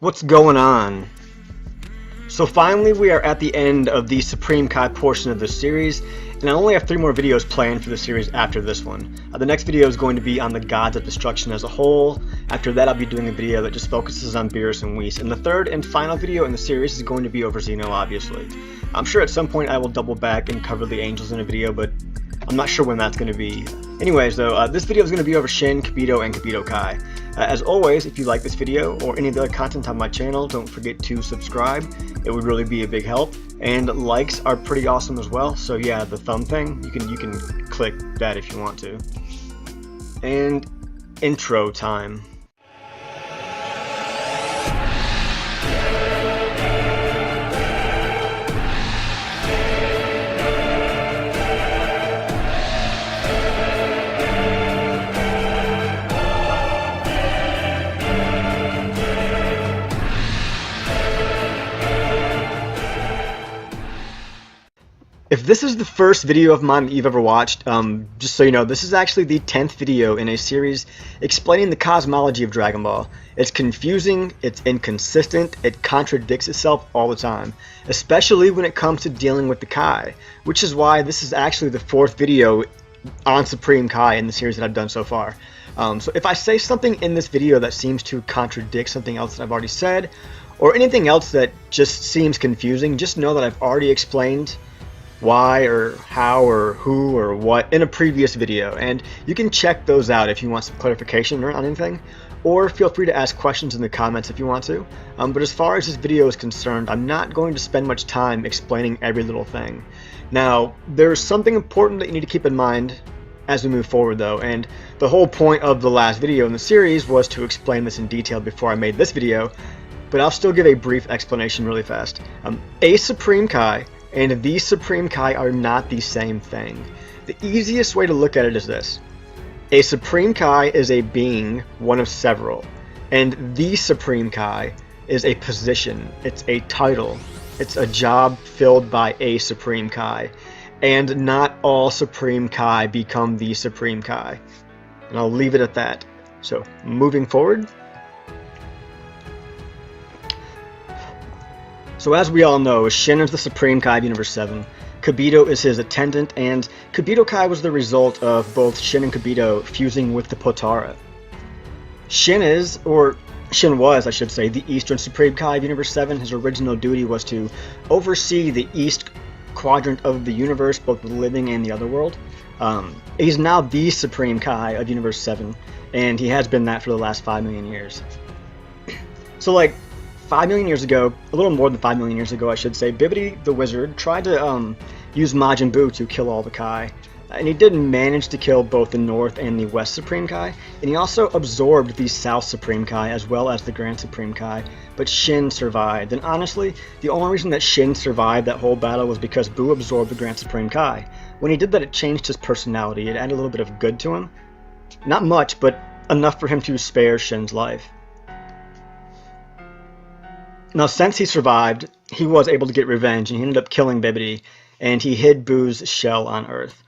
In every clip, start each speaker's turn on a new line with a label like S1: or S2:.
S1: What's going on? So finally we are at the end of the Supreme Kai portion of this series, and I only have 3 more videos planned for the series after this one. The next video is going to be on the Gods of Destruction as a whole. After that I'll be doing a video that just focuses on Beerus and Whis, and the third and final video in the series is going to be over Xeno, obviously. I'm sure at some point I will double back and cover the angels in a video, but I'm not sure when that's going to be. Anyways though, this video is going to be over Shin, Kabito, and Kabito Kai. As always, if you like this video or any of the other content on my channel, don't forget to subscribe. It would really be a big help. And likes are pretty awesome as well. So yeah, the thumb thing, you can click that if you want to. And intro time. If this is the first video of mine that you've ever watched, just so you know, this is actually the 10th video in a series explaining the cosmology of Dragon Ball. It's confusing, it's inconsistent, it contradicts itself all the time, especially when it comes to dealing with the Kai, which is why this is actually the 4th video on Supreme Kai in the series that I've done so far. So if I say something in this video that seems to contradict something else that I've already said, or anything else that just seems confusing, just know that I've already explained why or how or who or what in a previous video, and you can check those out if you want some clarification on anything, or feel free to ask questions in the comments if you want to. But as far as this video is concerned, I'm not going to spend much time explaining every little thing. Now, there's something important that you need to keep in mind as we move forward though, and the whole point of the last video in the series was to explain this in detail before I made this video, but I'll still give a brief explanation really fast. A Supreme Kai and the Supreme Kai are not the same thing. The easiest way to look at it is this. A Supreme Kai is a being, one of several, and the Supreme Kai is a position, it's a title, it's a job filled by a Supreme Kai, and not all Supreme Kai become the Supreme Kai. And I'll leave it at that. So, moving forward. So as we all know, Shin is the Supreme Kai of Universe 7, Kabito is his attendant, and Kabito Kai was the result of both Shin and Kibito fusing with the Potara. Shin was, I should say, the Eastern Supreme Kai of Universe 7. His original duty was to oversee the East quadrant of the universe, both the living and the other world. He's now the Supreme Kai of Universe 7, and he has been that for the last 5 million years. So like, 5 million years ago, a little more than 5 million years ago I should say, Bibbidi the Wizard tried to use Majin Buu to kill all the Kai. And he did manage to kill both the North and the West Supreme Kai, and he also absorbed the South Supreme Kai as well as the Grand Supreme Kai, but Shin survived. And honestly, the only reason that Shin survived that whole battle was because Buu absorbed the Grand Supreme Kai. When he did that, it changed his personality, it added a little bit of good to him. Not much, but enough for him to spare Shin's life. Now, since he survived, he was able to get revenge, and he ended up killing Bibbidi, and he hid Buu's shell on Earth,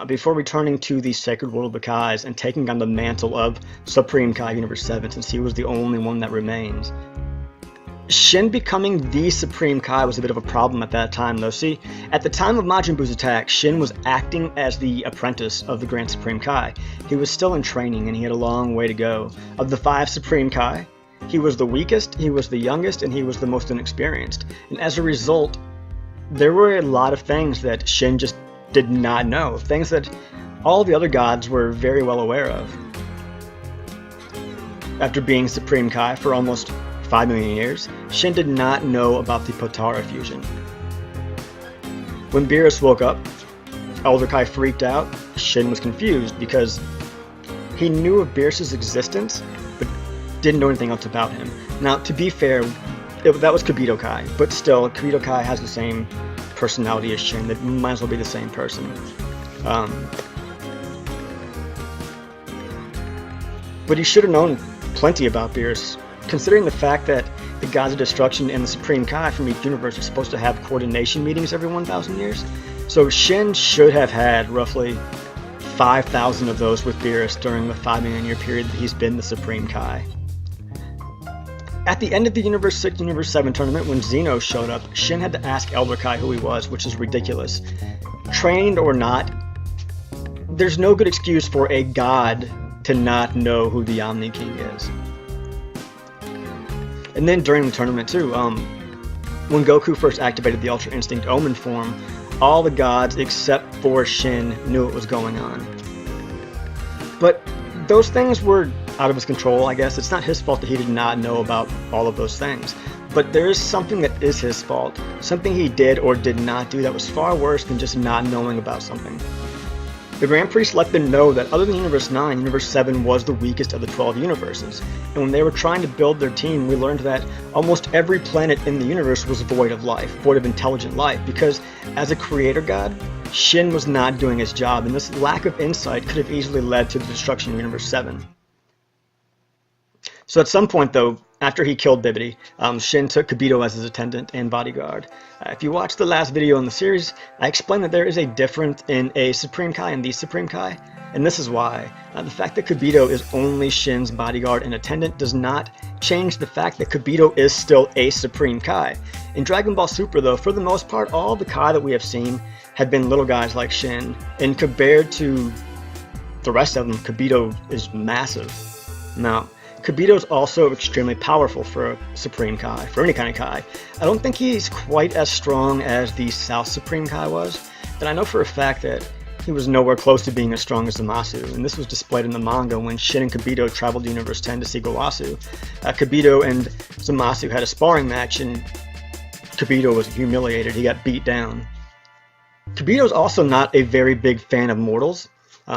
S1: before returning to the Sacred World of the Kais and taking on the mantle of Supreme Kai Universe 7, since he was the only one that remains. Shin becoming the Supreme Kai was a bit of a problem at that time, though. See, at the time of Majin Buu's attack, Shin was acting as the apprentice of the Grand Supreme Kai. He was still in training, and he had a long way to go. Of the 5 Supreme Kai, he was the weakest, he was the youngest, and he was the most inexperienced. And as a result, there were a lot of things that Shin just did not know. Things that all the other gods were very well aware of. After being Supreme Kai for almost 5 million years, Shin did not know about the Potara fusion. When Beerus woke up, Elder Kai freaked out. Shin was confused because he knew of Beerus' existence, but didn't know anything else about him. Now, to be fair, that was Kabito Kai, but still, Kabito Kai has the same personality as Shin. That might as well be the same person. But he should have known plenty about Beerus, considering the fact that the Gods of Destruction and the Supreme Kai from each universe are supposed to have coordination meetings every 1,000 years. So Shin should have had roughly 5,000 of those with Beerus during the 5 million year period that he's been the Supreme Kai. At the end of the Universe 6, Universe 7 tournament, when Xeno showed up, Shin had to ask Elder Kai who he was, which is ridiculous. Trained or not, there's no good excuse for a god to not know who the Omni-King is. And then during the tournament too, when Goku first activated the Ultra Instinct Omen form, all the gods except for Shin knew what was going on. But those things were out of his control, I guess. It's not his fault that he did not know about all of those things. But there is something that is his fault. Something he did or did not do that was far worse than just not knowing about something. The Grand Priest let them know that other than Universe 9, Universe 7 was the weakest of the 12 universes. And when they were trying to build their team, we learned that almost every planet in the universe was void of life, void of intelligent life, because as a creator god, Shin was not doing his job, and this lack of insight could have easily led to the destruction of Universe 7. So at some point, though, after he killed Bibbidi, Shin took Kabito as his attendant and bodyguard. If you watch the last video in the series, I explained that there is a difference in a Supreme Kai and the Supreme Kai, and this is why. The fact that Kabito is only Shin's bodyguard and attendant does not change the fact that Kabito is still a Supreme Kai. In Dragon Ball Super, though, for the most part, all the Kai that we have seen have been little guys like Shin, and compared to the rest of them, Kabito is massive. Now, Kabito is also extremely powerful for a Supreme Kai, for any kind of Kai. I don't think he's quite as strong as the South Supreme Kai was, but I know for a fact that he was nowhere close to being as strong as Zamasu, and this was displayed in the manga when Shin and Kabito traveled to Universe 10 to see Gowasu. Kabito and Zamasu had a sparring match, and Kabito was humiliated. He got beat down. Kabito's also not a very big fan of mortals.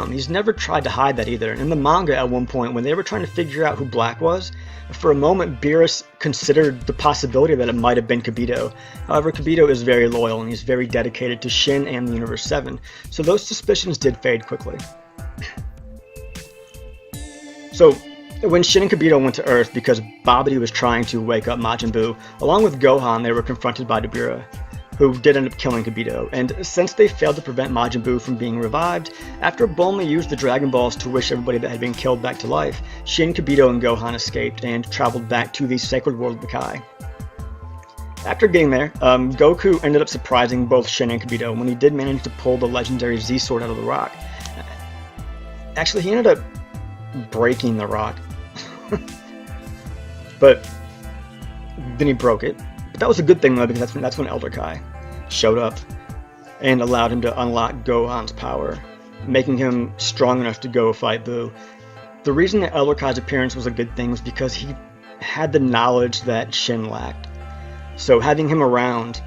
S1: He's never tried to hide that either. In the manga at one point, when they were trying to figure out who Black was, for a moment Beerus considered the possibility that it might have been Kabito. However, Kabito is very loyal and he's very dedicated to Shin and the Universe 7, so those suspicions did fade quickly. So, when Shin and Kabito went to Earth because Babidi was trying to wake up Majin Buu, along with Gohan, they were confronted by Dabura, who did end up killing Kabito, and since they failed to prevent Majin Buu from being revived, after Bulma used the Dragon Balls to wish everybody that had been killed back to life, Shin, Kabito, and Gohan escaped and traveled back to the Sacred World of the Kai. After getting there, Goku ended up surprising both Shin and Kabito when he did manage to pull the legendary Z-Sword out of the rock. Actually, he ended up breaking the rock, but then he broke it. But that was a good thing though, because that's when Elder Kai showed up and allowed him to unlock Gohan's power, making him strong enough to go fight Buu. The reason that Elder Kai's appearance was a good thing was because he had the knowledge that Shin lacked. So having him around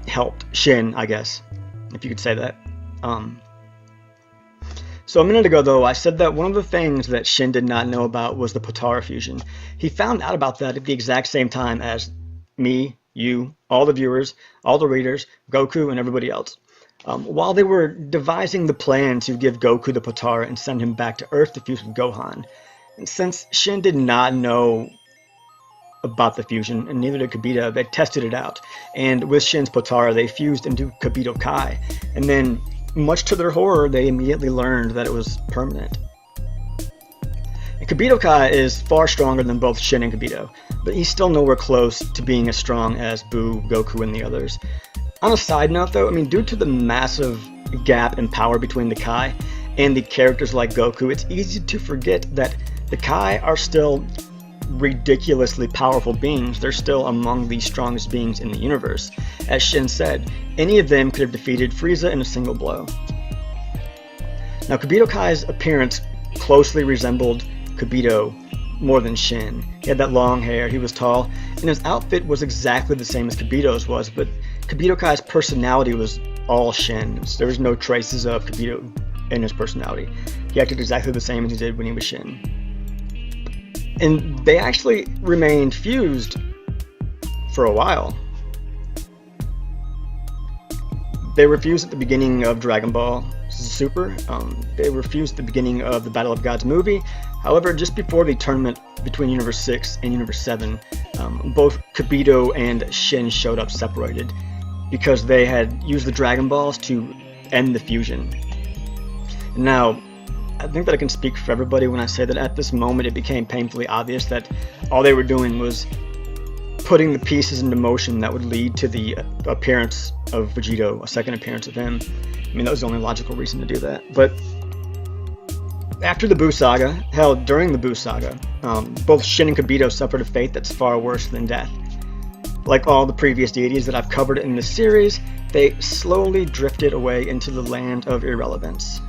S1: helped Shin, I guess, if you could say that. So a minute ago, though, I said that one of the things that Shin did not know about was the Potara fusion. He found out about that at the exact same time as me, you, all the viewers, all the readers, Goku, and everybody else. While they were devising the plan to give Goku the Potara and send him back to Earth to fuse with Gohan. And since Shin did not know about the fusion, and neither did Kabito, they tested it out. And with Shin's Potara, they fused into Kabito Kai. And then, much to their horror, they immediately learned that it was permanent. And Kabito Kai is far stronger than both Shin and Kabito, but he's still nowhere close to being as strong as Buu, Goku, and the others. On a side note though, due to the massive gap in power between the Kai and the characters like Goku, it's easy to forget that the Kai are still ridiculously powerful beings. They're still among the strongest beings in the universe. As Shin said, any of them could have defeated Frieza in a single blow. Now, Kabito Kai's appearance closely resembled Kabito more than Shin. He had that long hair, he was tall, and his outfit was exactly the same as Kabito's was, but Kabito Kai's personality was all Shin. There was no traces of Kabito in his personality. He acted exactly the same as he did when he was Shin. And they actually remained fused for a while. They were fused at the beginning of Dragon Ball Super. They were fused at the beginning of the Battle of Gods movie. However, just before the tournament between Universe 6 and Universe 7, both Kabito and Shin showed up separated because they had used the Dragon Balls to end the fusion. Now, I think that I can speak for everybody when I say that at this moment it became painfully obvious that all they were doing was putting the pieces into motion that would lead to the appearance of Vegito, a second appearance of him. I mean, that was the only logical reason to do that. But after the Buu Saga, hell, during the Buu Saga, both Shin and Kibito suffered a fate that's far worse than death. Like all the previous deities that I've covered in this series, they slowly drifted away into the land of irrelevance.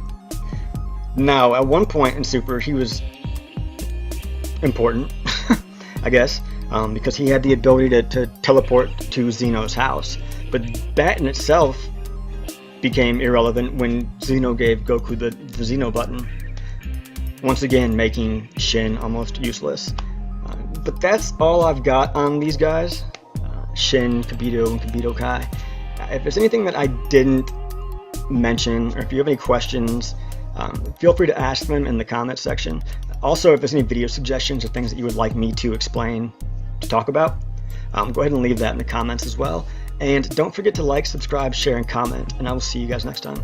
S1: Now, at one point in Super, he was important, I guess, because he had the ability to teleport to Xeno's house. But that in itself became irrelevant when Xeno gave Goku the Xeno button, once again making Shin almost useless. But that's all I've got on these guys, Shin, Kabito, and Kabito Kai. If there's anything that I didn't mention, or if you have any questions, feel free to ask them in the comments section. Also, if there's any video suggestions or things that you would like me to explain, to talk about, go ahead and leave that in the comments as well. And don't forget to like, subscribe, share, and comment, and I will see you guys next time.